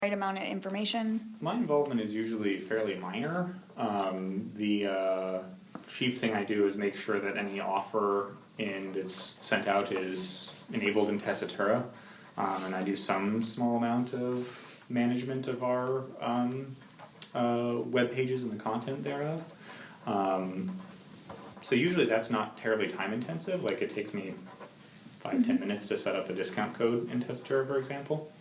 right amount of information? My involvement is usually fairly minor. The chief thing I do is make sure that any offer that's sent out is enabled in Tessitura, and I do some small amount of management of our web pages and the content thereof. So usually that's not terribly time intensive. Like it takes me 5-10 minutes to set up a discount code in Tessitura, for example.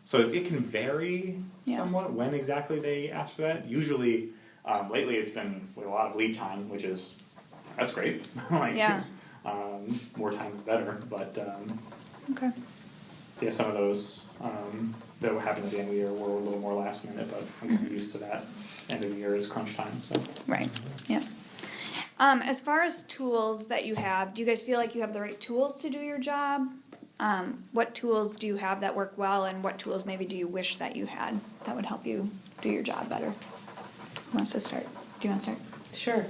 So it can vary somewhat when exactly they ask for that. Usually, lately it's been with a lot of lead time, that's great. More time is better, but Okay. yeah, some of those that happen at the end of the year were a little more last minute, but I'm getting used to that. End of the year is crunch time, so. Right, yeah. As far as tools that you have, do you guys feel like you have the right tools to do your job? What tools do you have that work well, and what tools maybe do you wish that you had that would help you do your job better? Who wants to start? Do you want to start? Sure.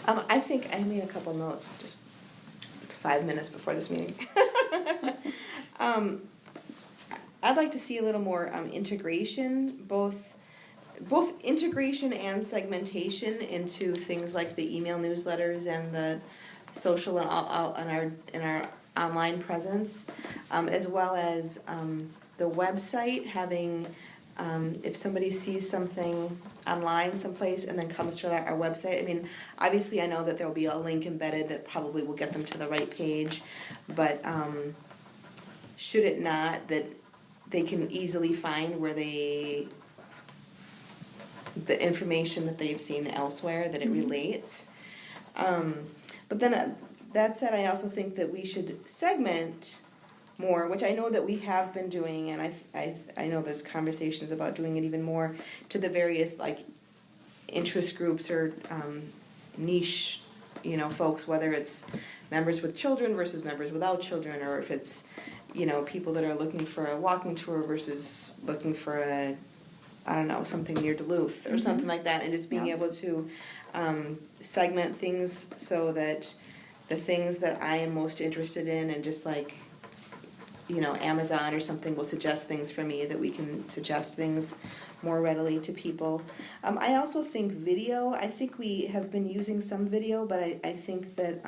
I think I made a couple notes just 5 minutes before this meeting. I'd like to see a little more integration, both integration and segmentation into things like the email newsletters and the social and our online presence, as well as the website having, if somebody sees something online someplace and then comes to our website, I mean, obviously I know that there will be a link embedded that probably will get them to the right page, but should it not, that they can easily find where the information that they've seen elsewhere, that it relates. But then that said, I also think that we should segment more, which I know that we have been doing, and I know there's conversations about doing it even more to the various like interest groups or niche, folks, whether it's members with children versus members without children, or if it's, people that are looking for a walking tour versus looking for something near Duluth or something like that, and just being able to segment things so that the things that I am most interested in, and just like, Amazon or something will suggest things for me, that we can suggest things more readily to people. I also think video, I think we have been using some video, but I think that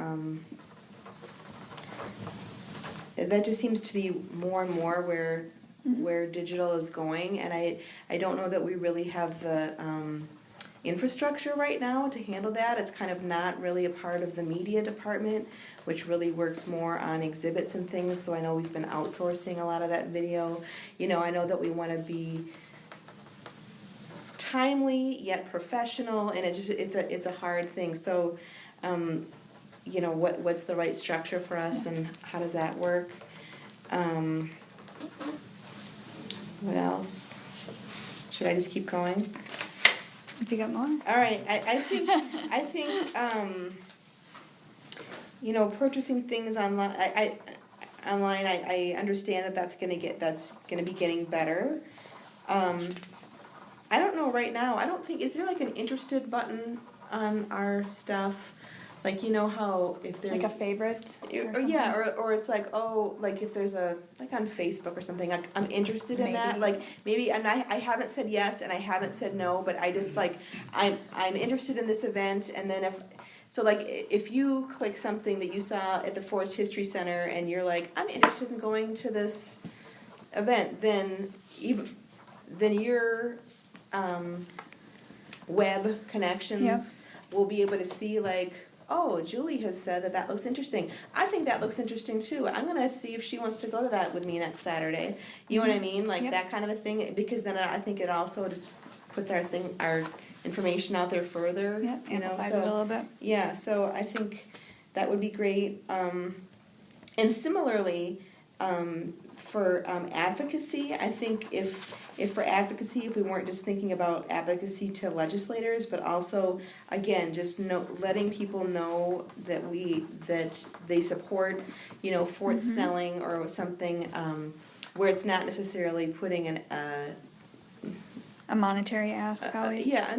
that just seems to be more and more where digital is going, and I don't know that we really have the infrastructure right now to handle that. It's kind of not really a part of the media department, which really works more on exhibits and things, so I know we've been outsourcing a lot of that video. I know that we want to be timely yet professional, and it's a hard thing. So what's the right structure for us, and how does that work? What else? Should I just keep going? If you got more. All right. I think purchasing things online. I understand that's gonna be getting better. I don't know right now. I don't think, is there like an interested button on our stuff? Like, how if there's like a favorite? Or it's like, like if there's like on Facebook or something, like I'm interested in that. Like maybe I haven't said yes and I haven't said no, but I just like, I'm interested in this event, and then if you click something that you saw at the Forest History Center and you're like, I'm interested in going to this event, then your web connections will be able to see like, oh, Julie has said that looks interesting. I think that looks interesting too. I'm going to see if she wants to go to that with me next Saturday. You know what I mean? Like that kind of a thing, because then I think it also just puts our information out there further. Yeah, amplifies it a little bit. Yeah, so I think that would be great. And similarly, for advocacy, I think if for advocacy, if we weren't just thinking about advocacy to legislators, but also, again, just letting people know that they support, Fort Snelling or something, where it's not necessarily putting a monetary ask, always. A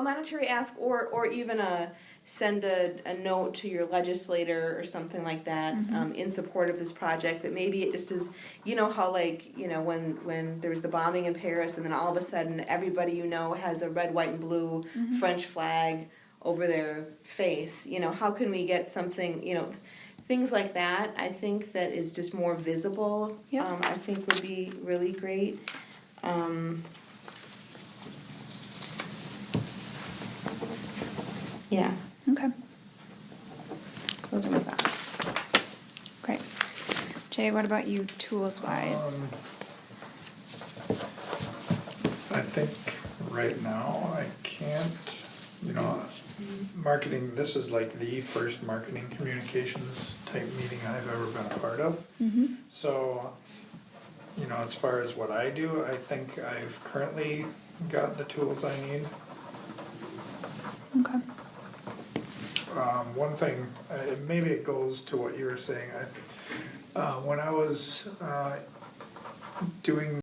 monetary ask, or even a send a note to your legislator or something like that, in support of this project, but maybe it just is, you know how like, you know, when there was the bombing in Paris and then all of a sudden everybody you know has a red, white and blue French flag over their face, you know, how can we get something, you know, things like that, I think that is just more visible, Yep. I think would be really great. Yeah, Okay, those are my thoughts. great. Jay, what about you, tools wise? I think right now I can't, you know, marketing, this is like the first marketing communications type meeting I've ever been a part of. So, you know, as far as what I do, I think I've currently got the tools I need. Okay. One thing, maybe it goes to what you were saying, when I was doing